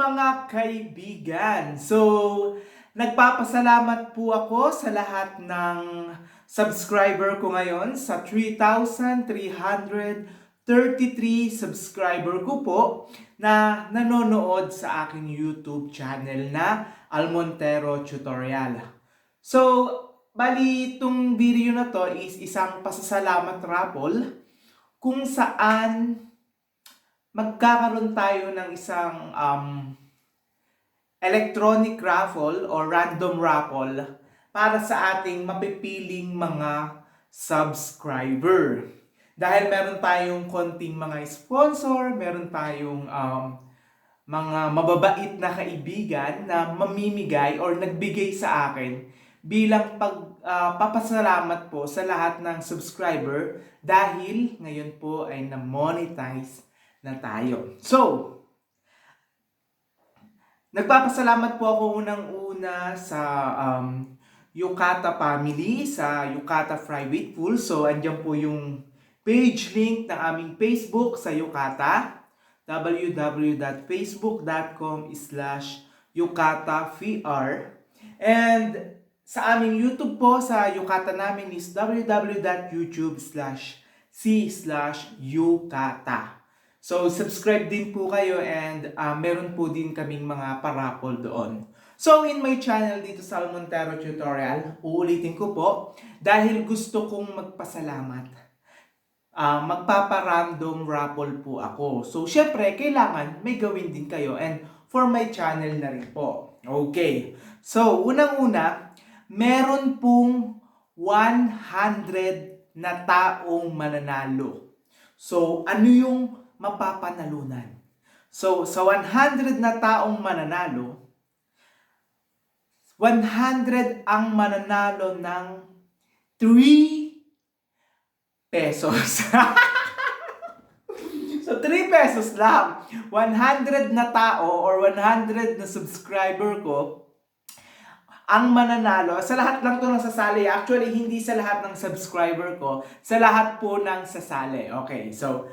mga kaibigan! So, nagpapasalamat po ako sa lahat ng subscriber ko ngayon sa 3,333 subscriber ko po na nanonood sa aking YouTube channel na Almontero Tutorial. So, bali itong video na to is isang pasasalamat raffle kung saan magkakaroon tayo ng isang electronic raffle or random raffle para sa ating mapipiling mga subscriber. Dahil meron tayong konting mga sponsor, meron tayong mga mababait na kaibigan na mamimigay or nagbigay sa akin bilang papasalamat po sa lahat ng subscriber dahil ngayon po ay na-monetize na tayo. So, nagpapasalamat po ako unang-una sa Yukata family, sa Yukata Private Pool. So, andyan po yung page link ng aming Facebook sa Yukata, www.facebook.com/YukataVR. And sa aming YouTube po, sa Yukata namin is www.youtube.c/Yukata. So, subscribe din po kayo and meron po din kaming mga parapol doon. So, in my channel dito sa Almontero Tutorial, uulitin ko po dahil gusto kong magpasalamat. Magpapa-random raffle po ako. So, syempre, kailangan may gawin din kayo and for my channel na rin po. Okay. So, unang-una, meron pong 100 na taong mananalo. So, ano yung mapapanalunan? So, sa 100 na taong mananalo, 100 ang mananalo ng 3 pesos. So, 3 pesos lang. 100 na tao or 100 na subscriber ko ang mananalo. Sa lahat lang to ng sasali. Actually, hindi sa lahat ng subscriber ko. Sa lahat po ng sasali. Okay, so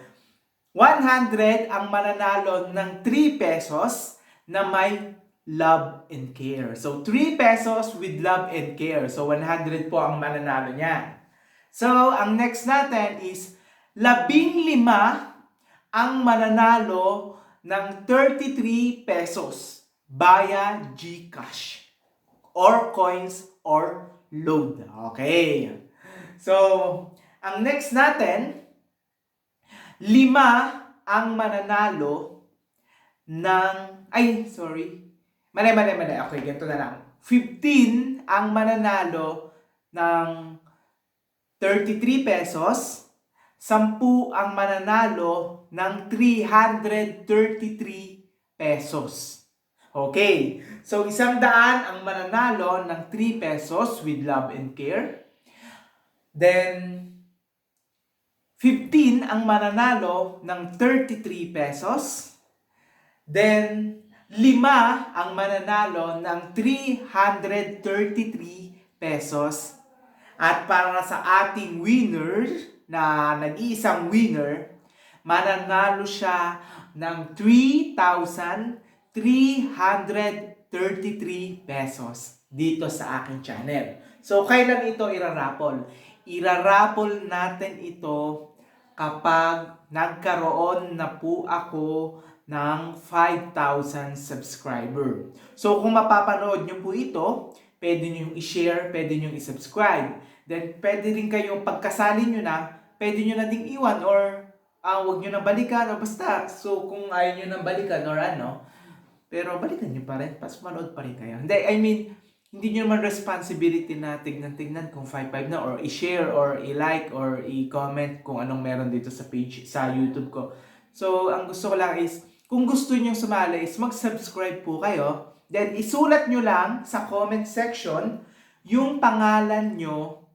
100 ang mananalo ng 3 pesos na may love and care. So, 3 pesos with love and care. So, 100 po ang mananalo niya. So, ang next natin is 15 ang mananalo ng 33 pesos via GCash or coins or load. Okay. So, ang next natin, 5 ang mananalo ng, Mali. Okay, ganito na lang. 15 ang mananalo ng 33 pesos. 10 ang mananalo ng 333 pesos. Okay. So, 100 ang mananalo ng 3 pesos with love and care. Then, 15 ang mananalo ng 33 pesos. Then, 5 ang mananalo ng 333 pesos. At para sa ating winner, na nag-iisang winner, mananalo siya ng 3,333 pesos dito sa aking channel. So, kailan ito irarapol? Irarapol natin ito kapag nagkaroon na po ako ng 5,000 subscriber. So, kung mapapanood nyo po ito, pwede nyo yung i-share, pwede nyo i-subscribe. Then, pwede rin kayong pagkasali nyo na, pwede nyo na ding iwan or huwag nyo na balikan o basta. So, kung ayaw nyo na balikan or pero balikan nyo pa rin, pas manood pa rin kayo. Hindi nyo naman responsibility na tignan kung 5-5 na or i-share or i-like or i-comment kung anong meron dito sa page, sa YouTube ko. So, ang gusto ko lang is, kung gusto nyo sumali is mag-subscribe po kayo. Then, isulat nyo lang sa comment section yung pangalan nyo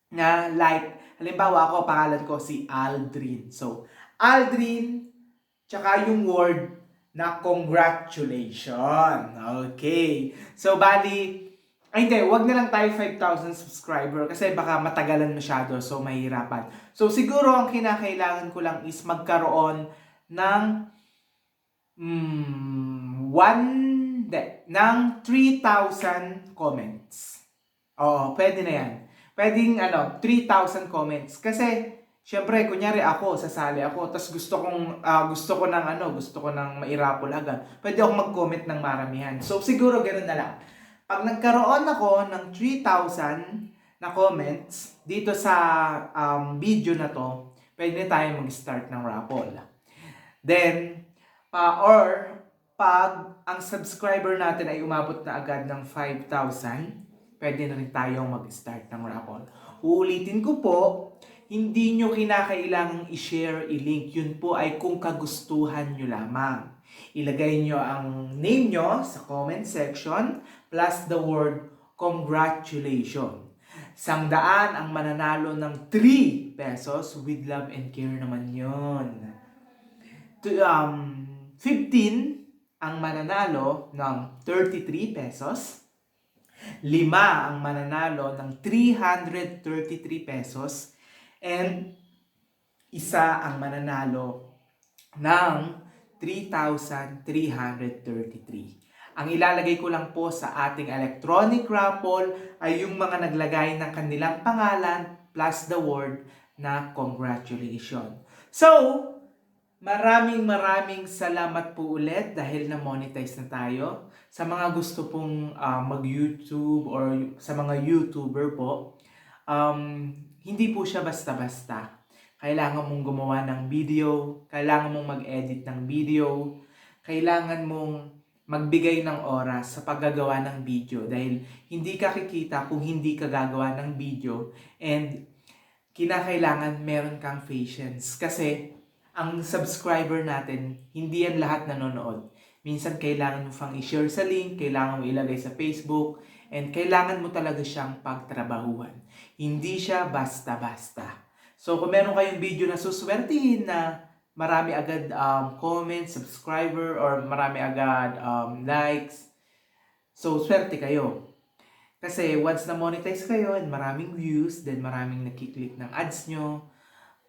na like. Halimbawa ako, pangalan ko si Aldrin. So, Aldrin, tsaka yung word na congratulations. Okay. So, wag na lang tayo 5,000 subscriber kasi baka matagalan masyado, so mahirapan. So, siguro ang kinakailangan ko lang is magkaroon ng ng 3,000 comments. Oo, pwede na yan. Pwedeng 3,000 comments. Kasi, syempre, kunyari ako, sasali ako, tapos gusto ko ng mairapol agad. Pwede ako mag-comment ng maramihan. So, siguro ganoon na lang. Pag nagkaroon ako ng 3,000 na comments dito sa video na to, pwede na tayo mag-start ng raffle. Then, or pag ang subscriber natin ay umabot na agad ng 5,000, pwede na rin tayong mag-start ng raffle. Uulitin ko po, hindi nyo kinakailangang i-share, i-link. Yun po ay kung kagustuhan nyo lamang. Ilagay nyo ang name nyo sa comment section plus the word congratulations. 100 ang mananalo ng 3 pesos with love and care naman yun. 15 ang mananalo ng 33 pesos. 5 ang mananalo ng 333 pesos. And isa ang mananalo ng 3,333. Ang ilalagay ko lang po sa ating electronic raffle ay yung mga naglagay ng kanilang pangalan plus the word na congratulations. So, maraming salamat po ulit dahil na-monetize na tayo. Sa mga gusto pong mag-YouTube or sa mga YouTuber po, hindi po siya basta-basta. Kailangan mong gumawa ng video, kailangan mong mag-edit ng video, kailangan mong magbigay ng oras sa paggagawa ng video dahil hindi ka kikita kung hindi ka gagawa ng video, and kinakailangan meron kang patience kasi ang subscriber natin, hindi yan lahat nanonood. Minsan kailangan mo pang i-share sa link, kailangan mo ilagay sa Facebook, and kailangan mo talaga siyang pagtrabahuhan. Hindi siya basta-basta. So kung meron kayong video na suswertihin na marami agad comments, subscriber, or marami agad likes, so swerte kayo. Kasi once na monetize kayo and maraming views, then maraming nakiklik ng ads nyo.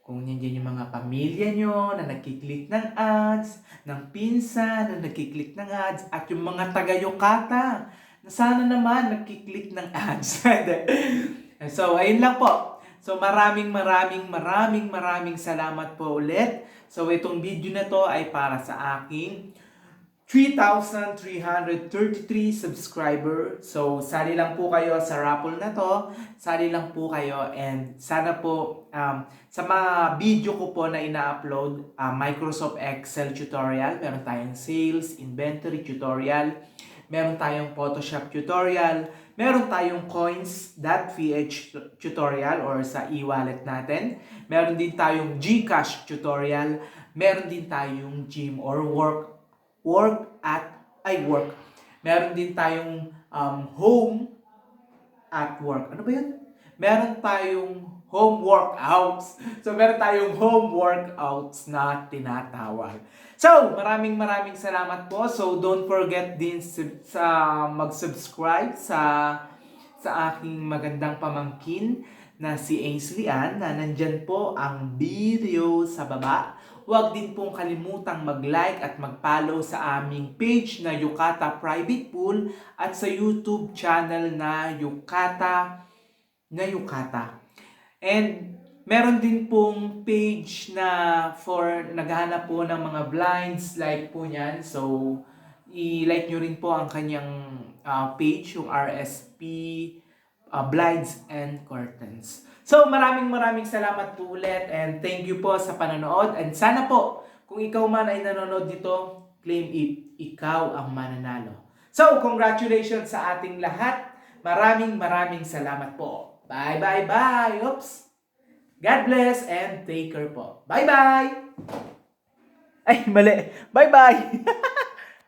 Kung nandiyan yung mga pamilya nyo na nakiklik ng ads, ng pinsan na nakiklik ng ads, at yung mga taga-Yokata na sana naman nakiklik ng ads. So, ayun lang po. So, maraming salamat po ulit. So, itong video na to ay para sa aking 3,333 subscriber. So, sali lang po kayo sa raffle na to. Sali lang po kayo, and sana po sa mga video ko po na ina-upload, Microsoft Excel tutorial, meron tayong sales, inventory tutorial, meron tayong Photoshop tutorial, meron tayong coins.ph tutorial or sa e-wallet natin, meron din tayong GCash tutorial, meron din tayong gym or work. Meron din tayong home at work. Ano ba yun? Meron tayong home workouts. So, meron tayong home workouts na tinatawag. So, maraming salamat po. So, don't forget din sa mag-subscribe sa aking magandang pamangkin na si Ainsley Ann, na nandyan po ang video sa baba. Huwag din pong kalimutang mag-like at mag-follow sa aming page na Yukata Private Pool at sa YouTube channel na Yukata. And meron din pong page na for naghahanap po ng mga blinds like po niyan. So, i-like nyo rin po ang kanyang page, yung RSP Blinds and Curtains. So, maraming salamat po ulit, and thank you po sa panonood. And sana po, kung ikaw man ay nanonood dito, claim it, ikaw ang mananalo. So, congratulations sa ating lahat. Maraming salamat po. Bye. Oops. God bless and take care po. Bye. Ay, mali. Bye.